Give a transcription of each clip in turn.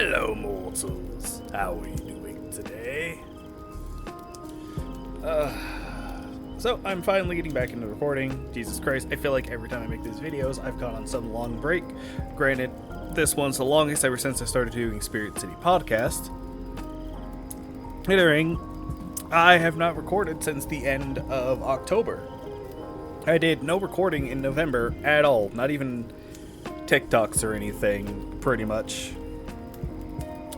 Hello, mortals. How are you doing today? So I'm finally getting back into recording. Jesus Christ, I feel like every time I make these videos, I've gone on some long break. Granted, this one's the longest ever since I started doing Spirit City podcast. Considering I have not recorded since the end of October. I did no recording in November at all, not even TikToks or anything, pretty much.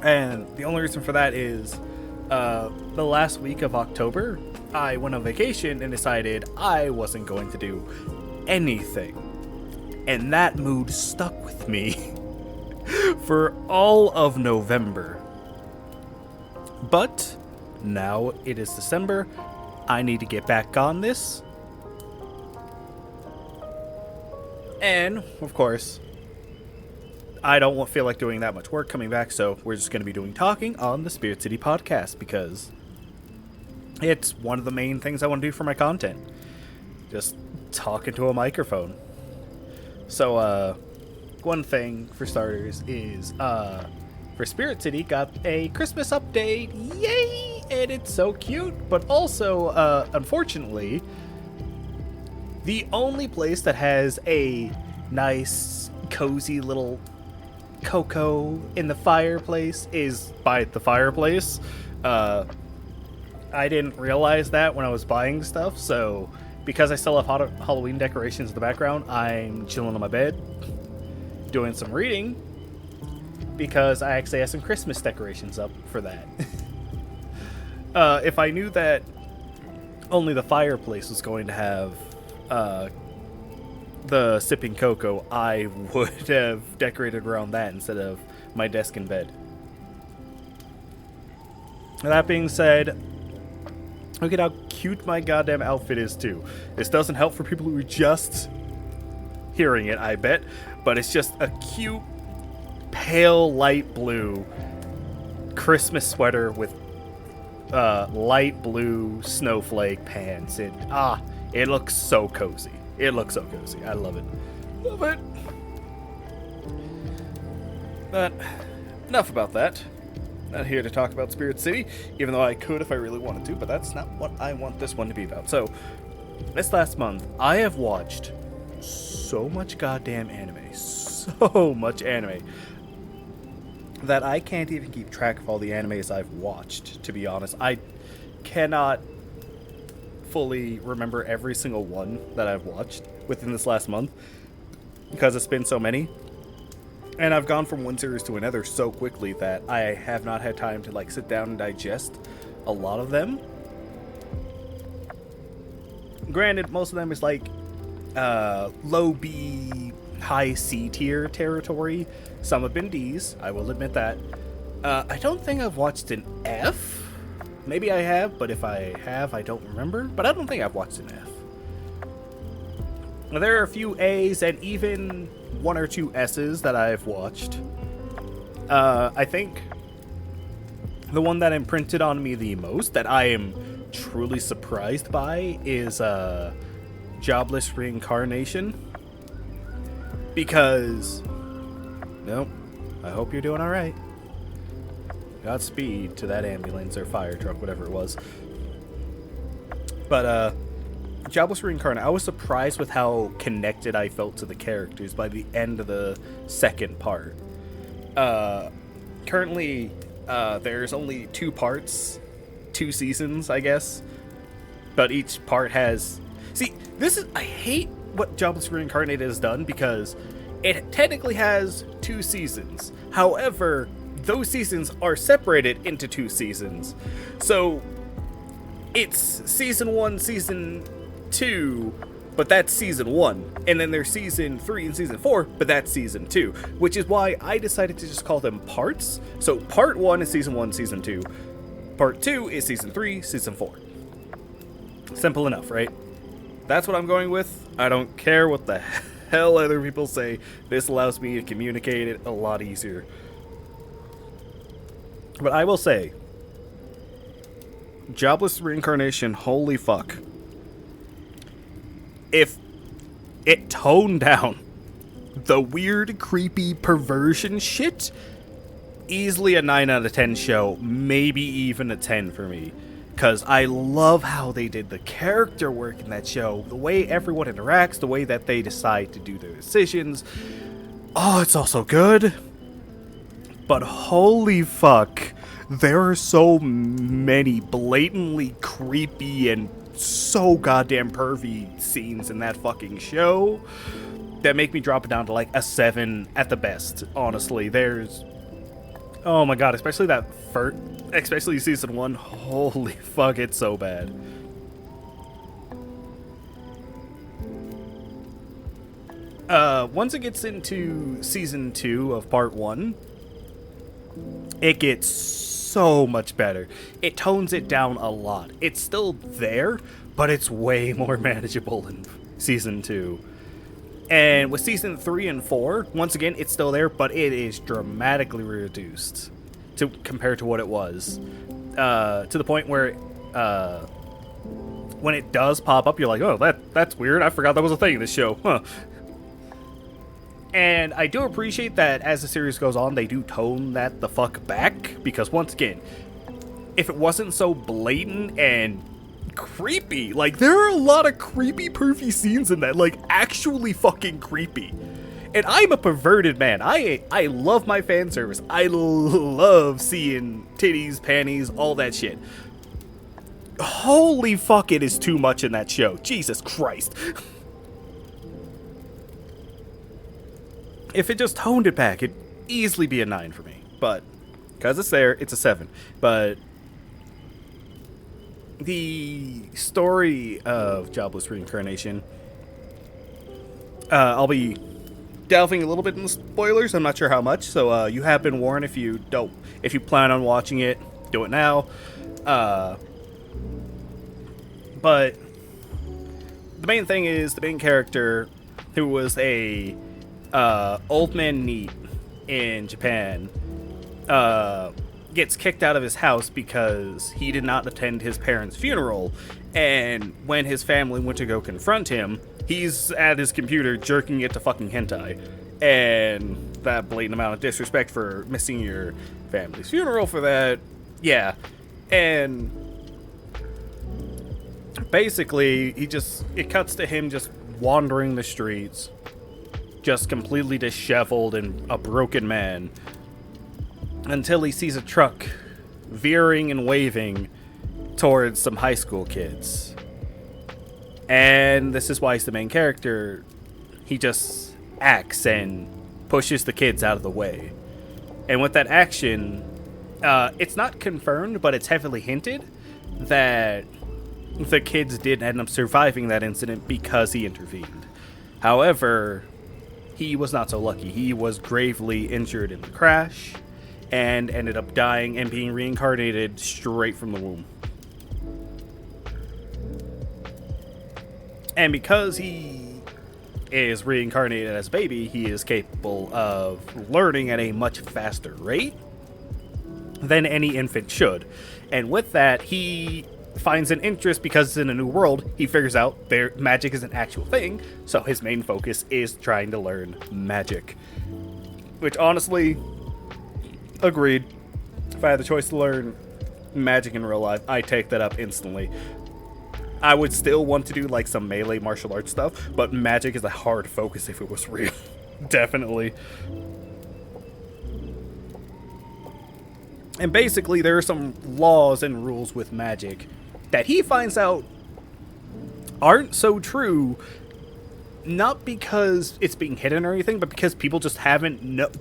And the only reason for that is the last week of October, I went on vacation and decided I wasn't going to do anything. And that mood stuck with me for all of November. But now it is December. I need to get back on this. And, of course, I don't feel like doing that much work coming back, so we're just going to be doing talking on the Spirit City podcast because it's one of the main things I want to do for my content. Just talking to a microphone. So, one thing for starters is, for Spirit City, got a Christmas update. Yay! And it's so cute, but also, unfortunately, the only place that has a nice, cozy little cocoa in the fireplace is by the fireplace. I didn't realize that when I was buying stuff, so because I still have Halloween decorations in the background, I'm chilling on my bed, doing some reading, because I actually have some Christmas decorations up for that. If I knew that only the fireplace was going to have the sipping cocoa, I would have decorated around that instead of my desk and bed. That being said, look at how cute my goddamn outfit is too. This doesn't help for people who are just hearing it, I bet, but it's just a cute pale light blue Christmas sweater with light blue snowflake pants. It looks so cozy. It looks so cozy. I love it. Love it. But enough about that. Not here to talk about Spirit City, even though I could if I really wanted to, but that's not what I want this one to be about. So, this last month, I have watched so much goddamn anime. So much anime. That I can't even keep track of all the animes I've watched, to be honest. I cannot fully remember every single one that I've watched within this last month because it's been so many, and I've gone from one series to another so quickly that I have not had time to sit down and digest a lot of them. Granted, most of them is low B, high C tier territory. Some have been D's, I will admit that. I don't think I've watched an F. Maybe I have, but if I have, I don't remember. But I don't think I've watched an F. There are a few A's and even one or two S's that I've watched. I think the one that imprinted on me the most, that I am truly surprised by, is Jobless Reincarnation. Because, nope, I hope you're doing alright. Godspeed to that ambulance or fire truck, whatever it was. But, Jobless Reincarnate, I was surprised with how connected I felt to the characters by the end of the second part. Currently, there's only 2 parts, 2 seasons, I guess. But each part has... See, I hate what Jobless Reincarnate has done because it technically has 2 seasons. However, those seasons are separated into 2 seasons. So, it's Season 1, Season 2, but that's Season 1. And then there's Season 3 and Season 4, but that's Season 2. Which is why I decided to just call them parts. So, Part 1 is Season 1, Season 2. Part 2 is Season 3, Season 4. Simple enough, right? That's what I'm going with. I don't care what the hell other people say. This allows me to communicate it a lot easier. But I will say, Jobless Reincarnation, holy fuck. If it toned down the weird, creepy perversion shit Easily a 9 out of 10 show, maybe even a 10 for me. Because I love how they did the character work in that show, the way everyone interacts, the way that they decide to do their decisions. Oh, it's also good. But holy fuck, there are so many blatantly creepy and so goddamn pervy scenes in that fucking show that make me drop it down to like a 7 at the best, honestly. Oh my god, especially season 1. Holy fuck, it's so bad. Once it gets into season 2 of part 1, it gets so much better. It tones it down a lot. It's still there, but it's way more manageable than season 2. And with season 3 and 4, once again, it's still there, but it is dramatically reduced compared to what it was. To the point where when it does pop up, you're like, oh, that's weird. I forgot that was a thing in this show. Huh. And I do appreciate that as the series goes on, they do tone that the fuck back. Because once again, if it wasn't so blatant and creepy, like, there are a lot of creepy, pervy scenes in that, like, actually fucking creepy. And I'm a perverted man. I love my fan service. I love seeing titties, panties, all that shit. Holy fuck, it is too much in that show. Jesus Christ. If it just toned it back, it'd easily be a 9 for me. But, because it's there, it's a 7. But the story of Jobless Reincarnation, I'll be delving a little bit in the spoilers. I'm not sure how much, so you have been warned. If you plan on watching it, do it now. But the main thing is the main character, who was a old man NEET in Japan, gets kicked out of his house because he did not attend his parents' funeral. And when his family went to go confront him, he's at his computer jerking it to fucking hentai. And that blatant amount of disrespect for missing your family's funeral for that. Yeah. And basically, it cuts to him just wandering the streets, just completely disheveled and a broken man, until he sees a truck veering and waving towards some high school kids. And this is why he's the main character. He just acts and pushes the kids out of the way. And with that action, it's not confirmed, but it's heavily hinted that the kids did end up surviving that incident because he intervened. However, he was not so lucky. He was gravely injured in the crash and ended up dying and being reincarnated straight from the womb. And because he is reincarnated as a baby, he is capable of learning at a much faster rate than any infant should. And with that, he finds an interest because it's in a new world. He figures out magic is an actual thing, so his main focus is trying to learn magic. Which, honestly, agreed. If I had the choice to learn magic in real life, I'd take that up instantly. I would still want to do like some melee martial arts stuff, but magic is a hard focus if it was real. Definitely. And basically, there are some laws and rules with magic that he finds out aren't so true, not because it's being hidden or anything, but because people just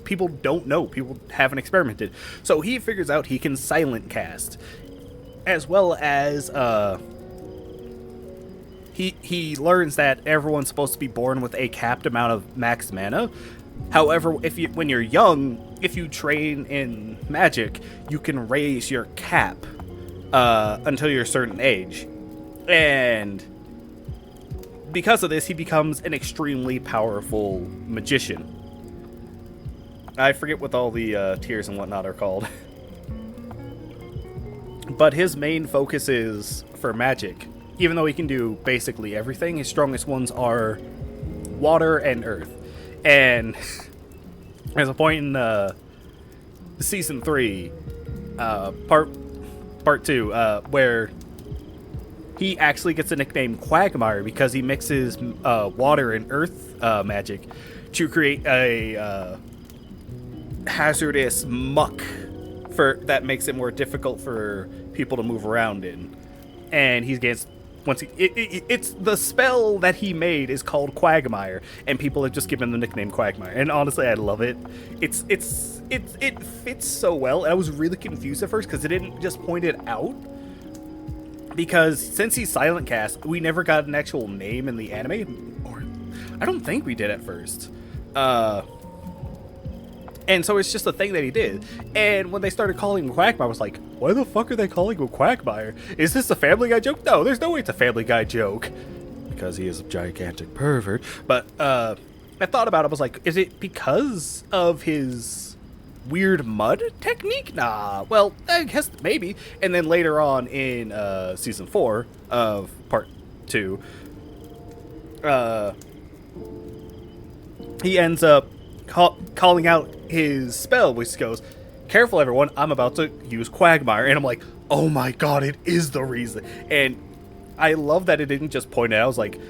people don't know, people haven't experimented. So he figures out he can silent cast, as well as he learns that everyone's supposed to be born with a capped amount of max mana. However, when you're young, if you train in magic, you can raise your cap until you're a certain age. And because of this, he becomes an extremely powerful magician. I forget what all the tiers and whatnot are called. But his main focus is for magic. Even though he can do basically everything, his strongest ones are water and earth. And there's a point in season 3, part 2, where he actually gets the nickname Quagmire because he mixes water and earth magic to create a hazardous muck that makes it more difficult for people to move around in. And he gets it's the spell that he made is called Quagmire, and people have just given the nickname Quagmire. And honestly, I love it. It fits so well. I was really confused at first because it didn't just point it out. Because since he's silent cast, we never got an actual name in the anime, or I don't think we did at first. And so it's just a thing that he did. And when they started calling him Quagmire, I was like, why the fuck are they calling him Quagmire? Is this a Family Guy joke? No, there's no way it's a Family Guy joke. Because he is a gigantic pervert. But I thought about it, I was like, is it because of his weird mud technique? Nah, well, I guess maybe. And then later on in season 4 of part 2, he ends up calling out his spell, which goes, careful everyone, I'm about to use Quagmire. And I'm like, oh my god, it is the reason. And I love that it didn't just point it out. I was like,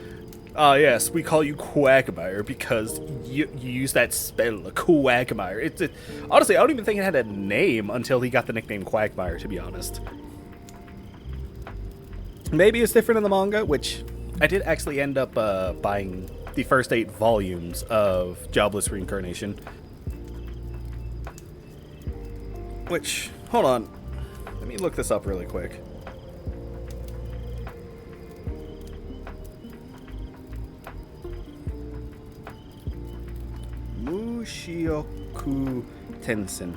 yes, we call you Quagmire because you use that spell, Quagmire. Honestly, I don't even think it had a name until he got the nickname Quagmire, to be honest. Maybe it's different in the manga, which I did actually end up buying the first 8 volumes of Jobless Reincarnation. Which, hold on, let me look this up really quick. Mushioku Tensen.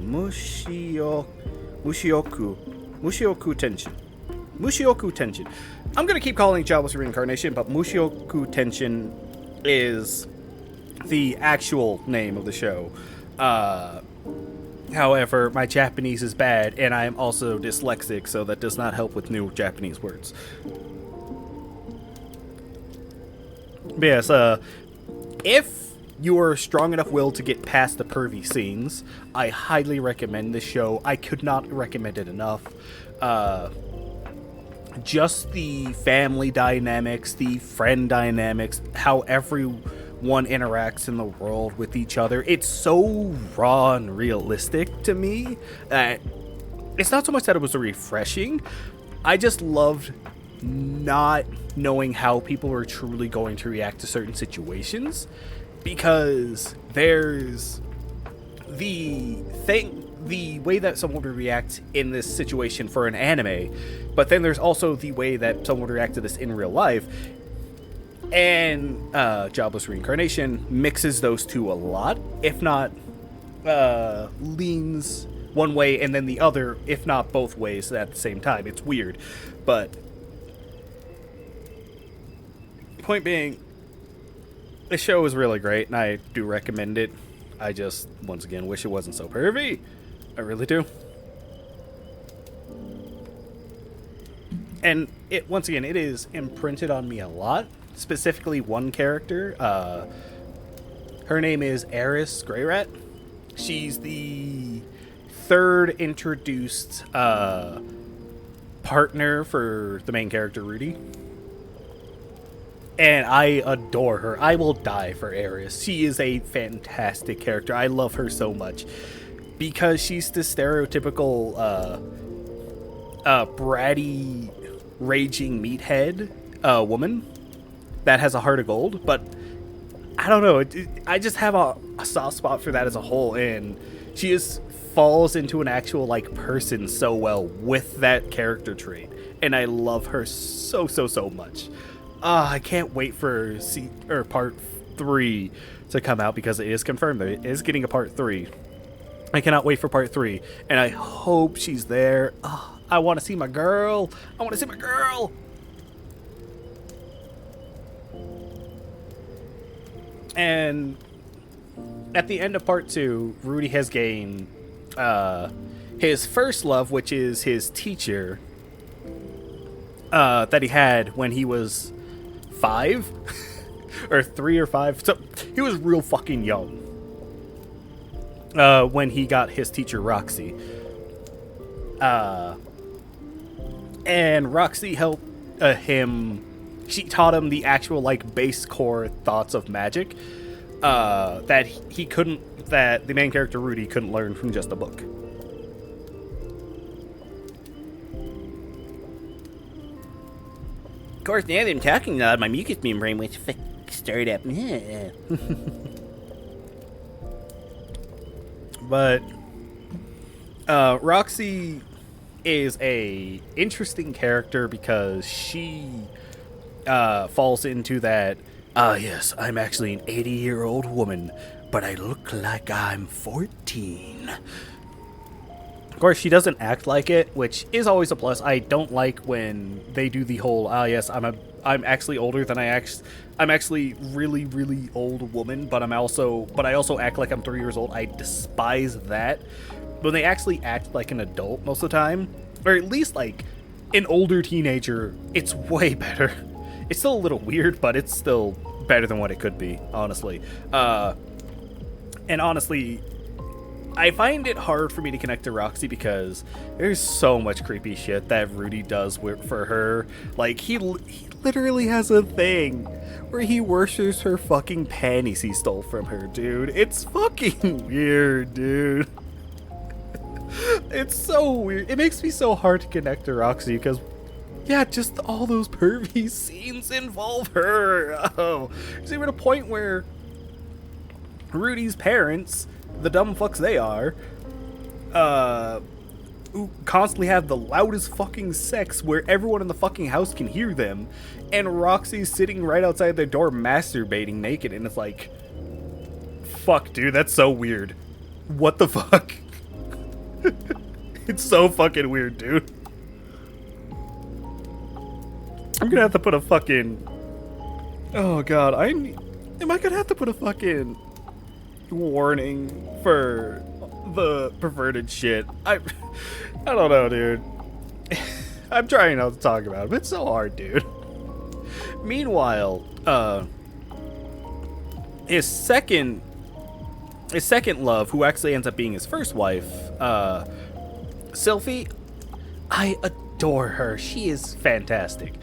Mushioku Tenshin. Mushioku Tenshin. I'm gonna keep calling it Jobless Reincarnation, but Mushioku Tenshin is the actual name of the show. However, my Japanese is bad, and I am also dyslexic, so that does not help with new Japanese words. But yes, if you are strong enough will to get past the pervy scenes, I highly recommend this show. I could not recommend it enough. Just the family dynamics, the friend dynamics, how everyone interacts in the world with each other. It's so raw and realistic to me that it's not so much that it was refreshing. I just loved not knowing how people were truly going to react to certain situations, because there's the way that someone would react in this situation for an anime, but then there's also the way that someone would react to this in real life. And Jobless Reincarnation mixes those two a lot, if not leans one way and then the other, if not both ways at the same time. It's weird, but point being, the show is really great, and I do recommend it. I just, once again, wish it wasn't so pervy. I really do. And it, once again, it is imprinted on me a lot. Specifically, one character. Her name is Eris Greyrat. She's the third introduced partner for the main character, Rudy. And I adore her. I will die for Eris. She is a fantastic character. I love her so much. Because she's the stereotypical bratty, raging meathead woman that has a heart of gold. But I don't know. I just have a soft spot for that as a whole. And she just falls into an actual person so well with that character trait. And I love her so much. I can't wait for part 3 to come out, because it is confirmed that it is getting a part 3. I cannot wait for part 3, and I hope she's there. I want to see my girl. I want to see my girl. And at the end of part 2, Rudy has gained his first love, which is his teacher that he had when he was 5 or 3 or 5. So he was real fucking young. when he got his teacher Roxy. And Roxy helped him. She taught him the actual like base core thoughts of magic that he couldn't. That the main character Rudy couldn't learn from just a book. Of course, now that I'm talking loud, my mucus membrane was stirred up. But Roxy is a interesting character because she falls into that. Yes, I'm actually an 80-year-old woman, but I look like I'm 14. Of course, she doesn't act like it, which is always a plus. I don't like when they do the whole, yes, I'm actually older than I'm actually really, really old woman, but I also act like I'm 3 years old. I despise that. When they actually act like an adult most of the time, or at least like an older teenager, it's way better. It's still a little weird, but it's still better than what it could be, honestly. And honestly, I find it hard for me to connect to Roxy because there's so much creepy shit that Rudy does for her. Like, he literally has a thing where he worships her fucking panties he stole from her, dude. It's fucking weird, dude. It's so weird. It makes me so hard to connect to Roxy because, yeah, just all those pervy scenes involve her. Oh, see, we're at a point where Rudy's parents, the dumb fucks they are, who constantly have the loudest fucking sex where everyone in the fucking house can hear them, and Roxy's sitting right outside their door masturbating naked, and it's like, fuck, dude, that's so weird. What the fuck? It's so fucking weird, dude. I'm gonna have to put a fucking... Oh god, am I gonna have to put a fucking warning for the perverted shit? I don't know, dude. I'm trying not to talk about it, but it's so hard, dude. Meanwhile, his second love, who actually ends up being his first wife, Sylphie, I adore her. She is fantastic.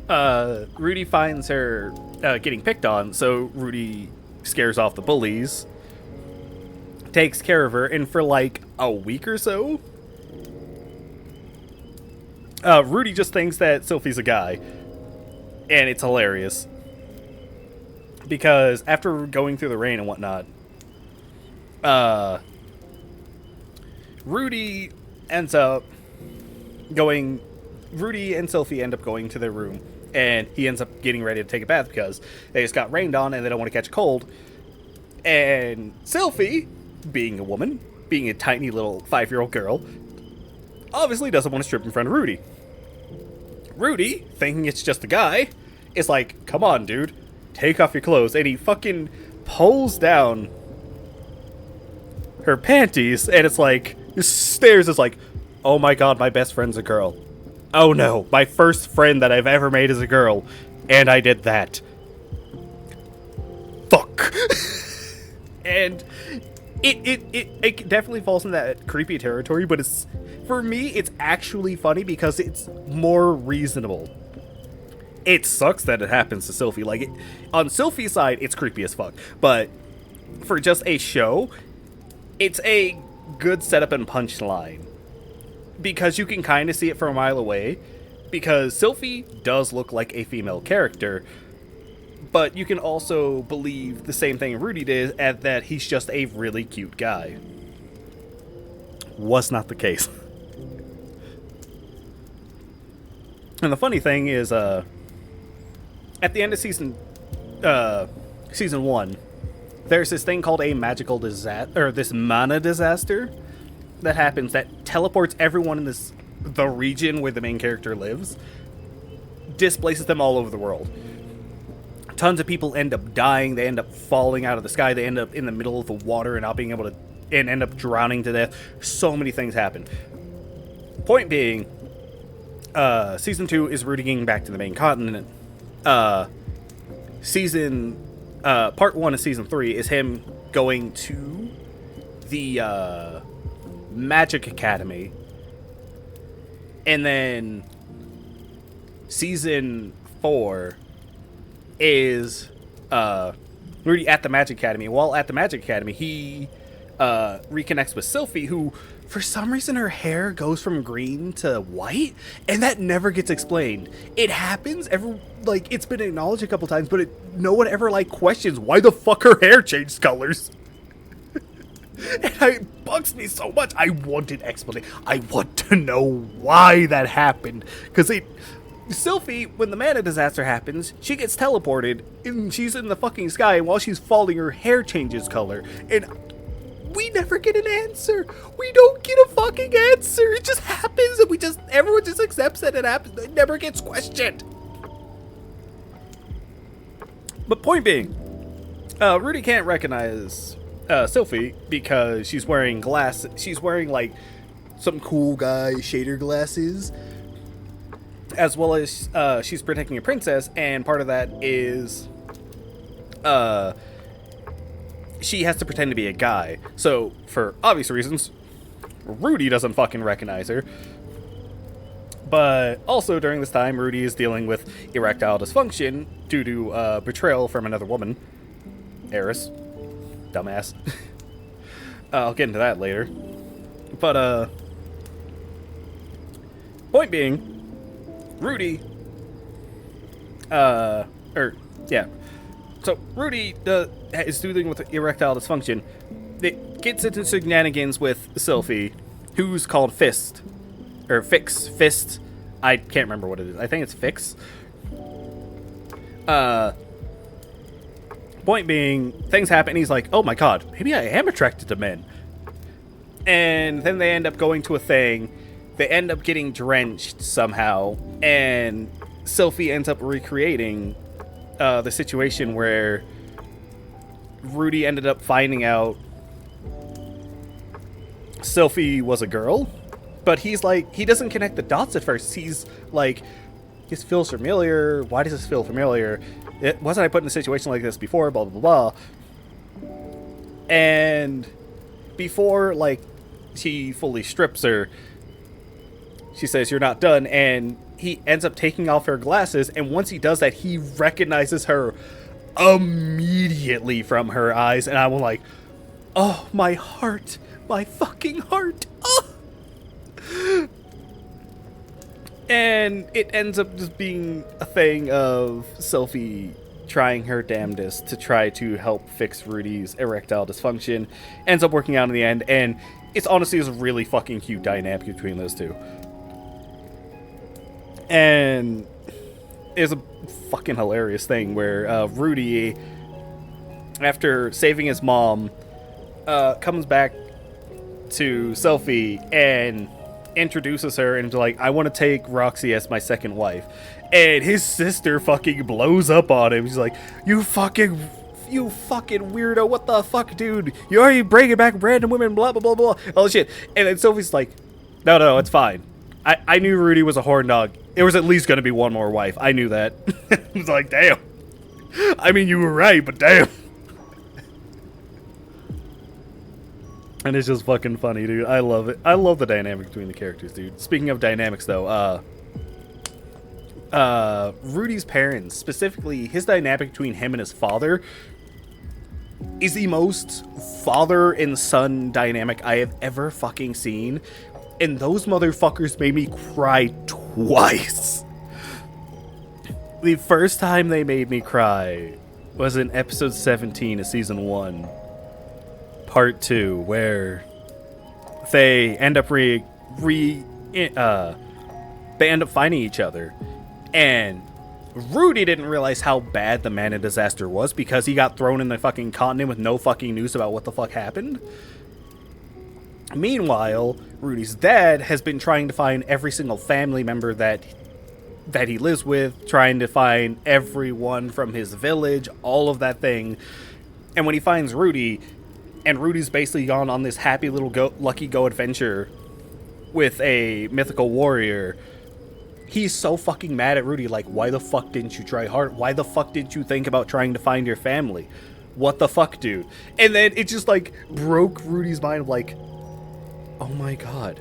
Rudy finds her getting picked on, so Rudy scares off the bullies, takes care of her, and for like a week or so, Rudy just thinks that Sylphie's a guy, and it's hilarious. Because after going through the rain and whatnot, Rudy and Sylphie end up going to their room, and he ends up getting ready to take a bath because they just got rained on and they don't want to catch a cold. And Sylphie, being a woman, being a tiny little 5-year-old girl, obviously doesn't want to strip in front of Rudy. Rudy, thinking it's just a guy, is like, come on, dude, take off your clothes. And he fucking pulls down her panties, and it's like, stares, it's like, oh my god, my best friend's a girl. Oh no, my first friend that I've ever made is a girl, and I did that. Fuck. And it definitely falls in that creepy territory, but it's, for me, it's actually funny because it's more reasonable. It sucks that it happens to Sylphie. Like, on Sylphie's side, it's creepy as fuck. But for just a show, it's a good setup and punchline. Because you can kind of see it from a mile away. Because Sylphie does look like a female character. But you can also believe the same thing Rudy did, at that he's just a really cute guy. Was not the case. And the funny thing is, at the end of season 1, there's this thing called a magical disaster, or this mana disaster, that happens that teleports everyone in the region where the main character lives, displaces them all over the world. Tons of people end up dying, they end up falling out of the sky, they end up in the middle of the water and not being able to, and end up drowning to death. So many things happen. Point being, season 2 is rooting back to the main continent. Part 1 of season 3 is him going to the Magic Academy, and then season 4 is Rudy at the Magic Academy. While at the Magic Academy, he reconnects with Sylphie, who for some reason her hair goes from green to white, and that never gets explained. It happens it's been acknowledged a couple times, but no one ever questions why the fuck her hair changed colors. And it bugs me so much. I want an explanation. I want to know why that happened. Because Sylphie, when the mana disaster happens, she gets teleported, and she's in the fucking sky, and while she's falling, her hair changes color. And we never get an answer. We don't get a fucking answer. It just happens, and everyone just accepts that it happens. It never gets questioned. But point being, Rudy can't recognize Sylphie because she's wearing glasses. She's wearing some cool guy shader glasses, as well as she's protecting a princess, and part of that is she has to pretend to be a guy. So for obvious reasons, Rudy doesn't fucking recognize her. But also during this time, Rudy is dealing with erectile dysfunction due to betrayal from another woman, Eris. Dumbass. I'll get into that later. But point being, Rudy So Rudy is dealing with erectile dysfunction. It gets into shenanigans with Sylphie, who's called Fist. Or Fist. I can't remember what it is. I think it's Fix. Point being, things happen, and he's like, oh my god, maybe I am attracted to men. And then they end up going to a thing. They end up getting drenched somehow, and Sylphie ends up recreating the situation where Rudy ended up finding out Sylphie was a girl, but he's like, he doesn't connect the dots at first. He's like, this feels familiar. Why does this feel familiar? Wasn't I put in a situation like this before? Blah, blah, blah. And before, she fully strips her, she says, you're not done. And he ends up taking off her glasses. And once he does that, he recognizes her immediately from her eyes. And I was like, oh, my heart. My fucking heart. Oh. And it ends up just being a thing of Sylphie trying her damnedest to try to help fix Rudy's erectile dysfunction. Ends up working out in the end, and it's honestly a really fucking cute dynamic between those two. And it's a fucking hilarious thing where Rudy, after saving his mom, comes back to Sylphie and introduces her and like, I want to take Roxy as my second wife. And his sister fucking blows up on him. She's like, you fucking weirdo, what the fuck, dude? You already bringing back random women, blah, blah, blah, blah, all shit. And then Sophie's like, no, it's fine. I knew Rudy was a horn dog. There was at least going to be one more wife. I knew that. I was like, damn. I mean, you were right, but damn. And it's just fucking funny, dude. I love it. I love the dynamic between the characters, dude. Speaking of dynamics, though, Rudy's parents, specifically his dynamic between him and his father, is the most father and son dynamic I have ever fucking seen. And those motherfuckers made me cry twice. The first time they made me cry was in episode 17 of season 1. Part 2, where they end up they end up finding each other, and Rudy didn't realize how bad the mana disaster was because he got thrown in the fucking continent with no fucking news about what the fuck happened. Meanwhile, Rudy's dad has been trying to find every single family member that he lives with, trying to find everyone from his village, all of that thing. And when he finds Rudy, and Rudy's basically gone on this happy little lucky go adventure with a mythical warrior, he's so fucking mad at Rudy, like, why the fuck didn't you try hard? Why the fuck didn't you think about trying to find your family? what the fuck, dude? And then it just like broke Rudy's mind of like, oh my god,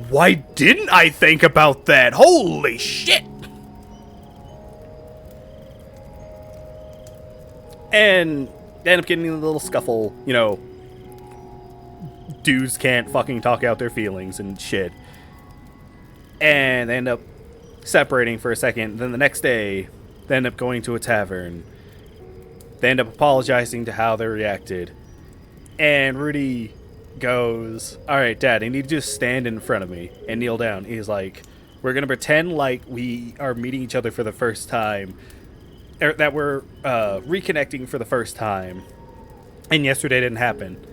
why didn't I think about that? Holy shit. And they end up getting in a little scuffle, you know, dudes can't fucking talk out their feelings and shit. And they end up separating for a second. Then the next day, they end up going to a tavern. They end up apologizing to how they reacted. And Rudy goes, all right, Dad, I need to just stand in front of me and kneel down. He's like, we're going to pretend like we are meeting each other for the first time. Or that we're reconnecting for the first time. And yesterday didn't happen.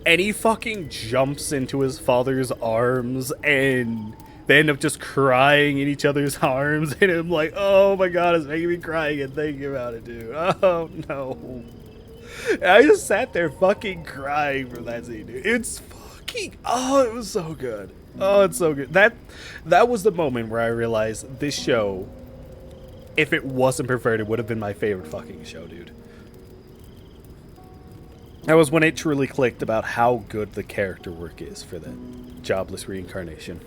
And he fucking jumps into his father's arms, and they end up just crying in each other's arms. And I'm like, oh my god, it's making me cry again thinking about it, dude. Oh no. And I just sat there fucking crying from that scene, dude. It's fucking, oh, it was so good. Oh, it's so good. That was the moment where I realized this show, if it wasn't perverted, would have been my favorite fucking show, dude. That was when it truly clicked about how good the character work is for that Jobless reincarnation.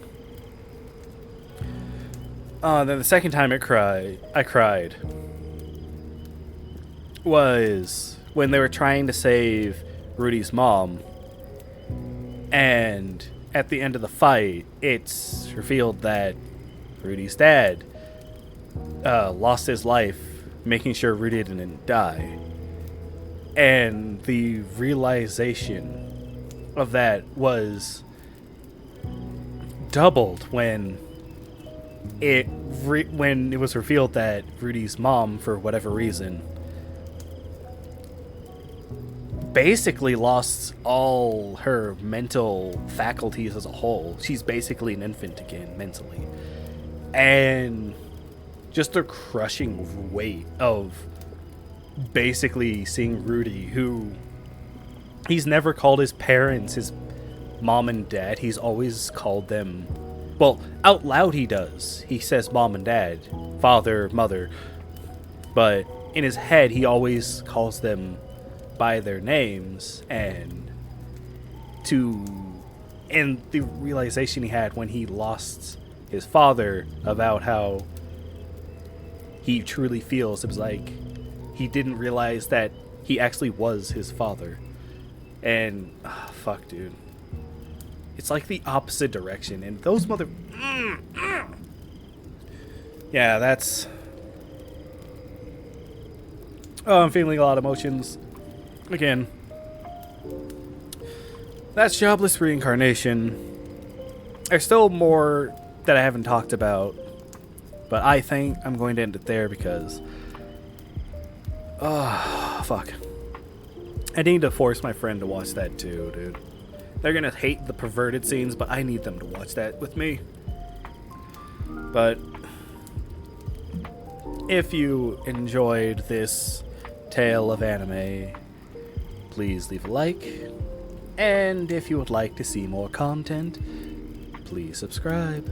Then the second time I cried was when they were trying to save Rudy's mom. And at the end of the fight, it's revealed that Rudy's dad lost his life making sure Rudy didn't die. And the realization of that was doubled when it was revealed that Rudy's mom, for whatever reason, basically lost all her mental faculties as a whole. She's basically an infant again, mentally. And just the crushing weight of basically seeing Rudy, who he's never called his parents his mom and dad. He's always called them, well, out loud he does. He says mom and dad, father, mother. But in his head, he always calls them by their names. And the realization he had when he lost his father about how he truly feels, it was like he didn't realize that he actually was his father. And fuck, dude, it's like the opposite direction. And those yeah, that's, oh, I'm feeling a lot of emotions again. That's Jobless Reincarnation. There's still more that I haven't talked about, but I think I'm going to end it there because, oh, fuck. I need to force my friend to watch that too, dude. They're gonna hate the perverted scenes, but I need them to watch that with me. But if you enjoyed this tale of anime, please leave a like. And if you would like to see more content, please subscribe.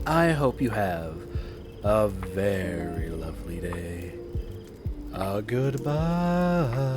I hope you have a very lovely day. Goodbye.